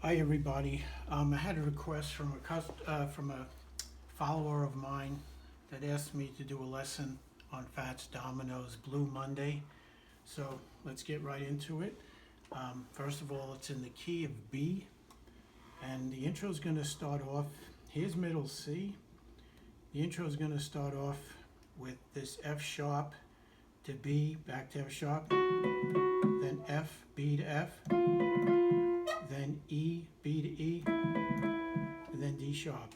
Hi everybody. I had a request from a follower of mine that asked me to do a lesson on Fats Domino's Blue Monday. So let's get right into it. First of all, it's in the key of B, and the intro is going to start off. Here's middle C. The intro is going to start off with this F sharp to B, back to F sharp, then F, B to F, then E, B to E, and then D sharp.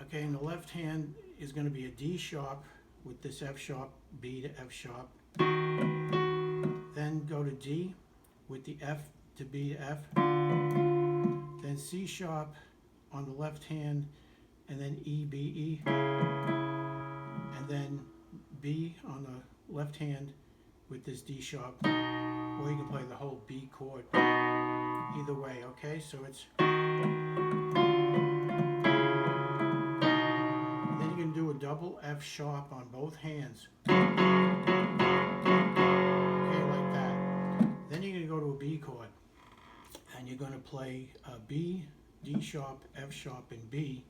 Okay, and the left hand is going to be a D sharp with this F sharp, B to F sharp. Then go to D with the F to B to F. Then C sharp on the left hand, and then E, B, E. And then B on the left hand with this D sharp. Or you can play the whole B chord. Either way, okay? So it's... And then you can do a double F sharp on both hands. Okay, like that. Then you're going to go to a B chord. And you're going to play B, D sharp, F sharp, and B.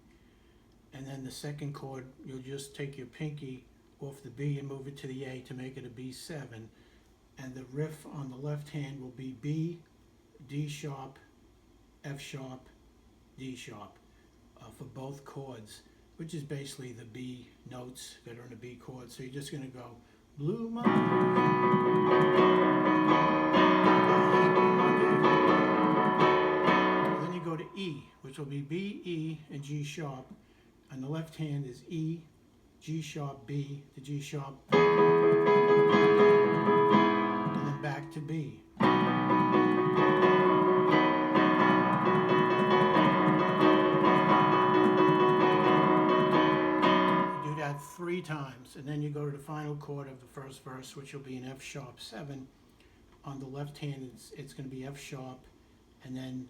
And then the second chord, you'll just take your pinky off the B and move it to the A to make it a B7. And the riff on the left hand will be B, D sharp, F sharp, D sharp for both chords, which is basically the B notes that are in a B chord. So you're just going to go Blue Monday. Then you go to E, which will be B, E, and G sharp. And the left hand is E, G sharp, B, to G sharp, and then back to B. You do that 3 times, and then you go to the final chord of the first verse, which will be an F sharp 7. On the left hand, it's going to be F sharp, and then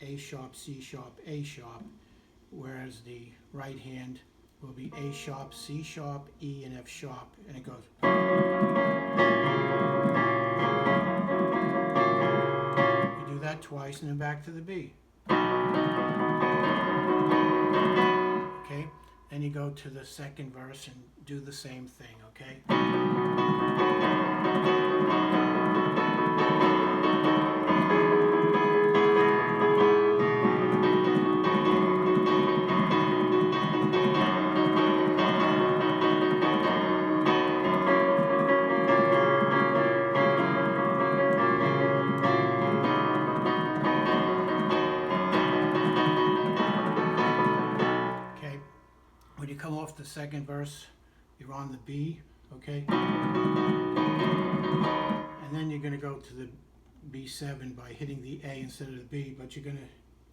A sharp, C sharp, A sharp, whereas the right hand will be A sharp, C sharp, E, and F sharp, and it goes. You do that twice, and then back to the B. Okay, then you go to the second verse and do the same thing, okay? When you come off the second verse, you're on the B, okay? And then you're going to go to the B7 by hitting the A instead of the B, but you're going to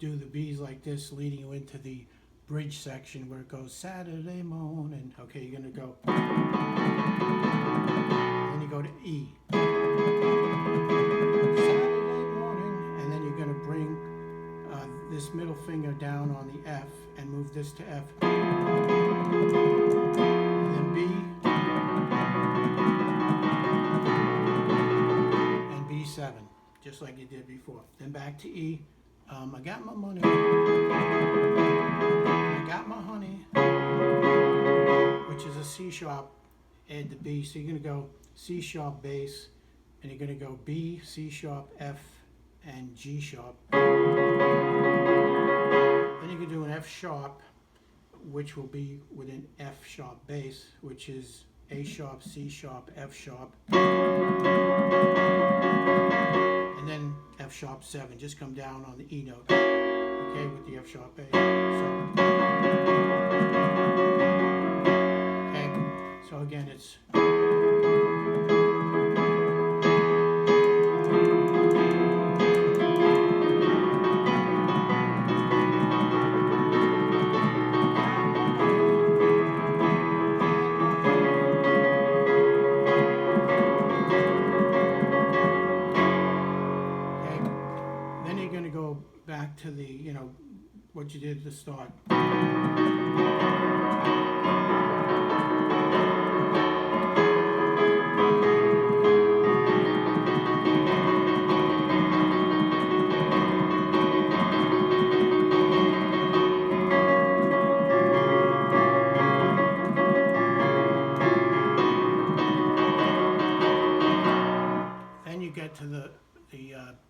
do the B's like this, leading you into the bridge section where it goes Saturday morning. Okay, you're going to go. Then you go to E. Saturday morning. And then you're going to bring this middle finger down on the F and move this to F. And then B. And B7, just like you did before. Then back to E. I got my money. I got my honey. Which is a C sharp, add the B. So you're going to go C sharp bass, and you're going to go B, C sharp, F, and G sharp. Then you can do an F sharp, which will be with an F sharp bass, which is A sharp, C sharp, F sharp, and then F sharp 7. Just come down on the E note, okay, with the F sharp bass. So again, it's. Back to the, what you did at the start.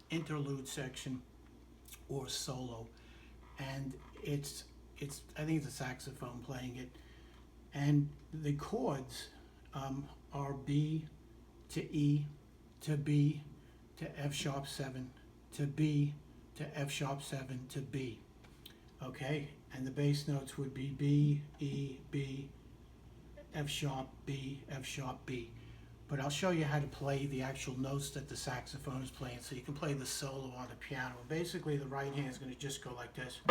interlude section or solo, and it's I think it's a saxophone playing it, and the chords are B to E to B to F sharp 7 to B to F sharp 7 to B. Okay, and the bass notes would be B, E, B, F sharp, B, F sharp, B. But I'll show you how to play the actual notes that the saxophone is playing, so you can play the solo on the piano. Basically, the right hand is going to just go like this.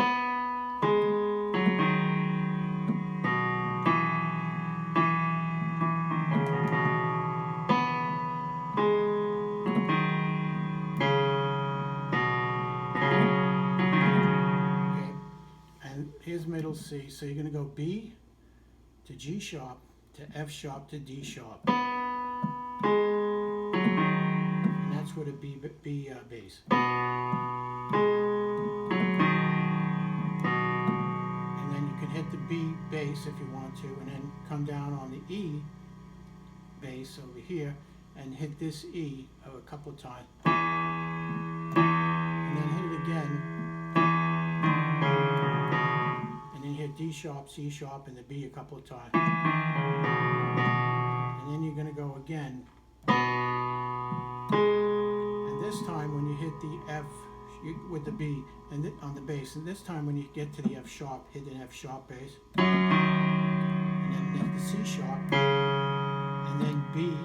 Here's middle C, so you're going to go B to G sharp to F sharp to D sharp, and that's with a B bass. And then you can hit the B bass if you want to, and then come down on the E bass over here and hit this E a couple of times, and then hit it again. Hit D sharp, C sharp, and the B a couple of times. And then you're going to go again. And this time when you hit the F with the B and on the bass, and this time when you get to the F sharp, hit an F sharp bass. And then hit the C sharp, and then B,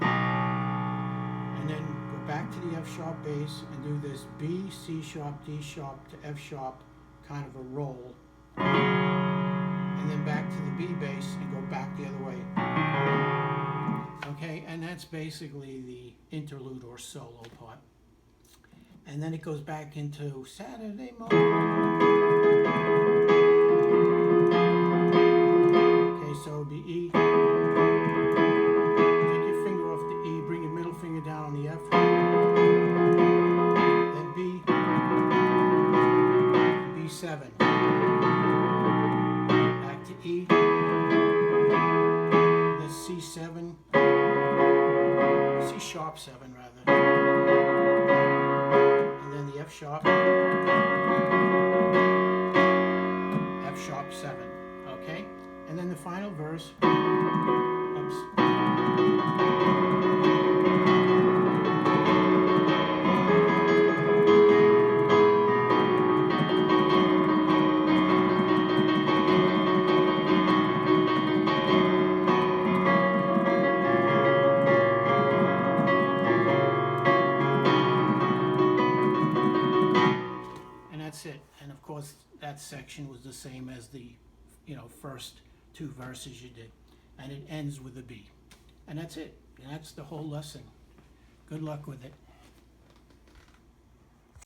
and then go back to the F sharp bass and do this B, C sharp, D sharp to F sharp, kind of a roll. And then back to the B bass and go back the other way. Okay, and that's basically the interlude or solo part. And then it goes back into Saturday morning. Okay, so it'll be E. Take your finger off the E, bring your middle finger down on the F. Then B, B7. E, the C7, C sharp 7 rather, and then the F sharp, F sharp 7, okay? And then the final verse, oops. It. And of course that section was the same as the first two verses you did, and it ends with a B, and that's it, and that's the whole lesson. Good luck with it.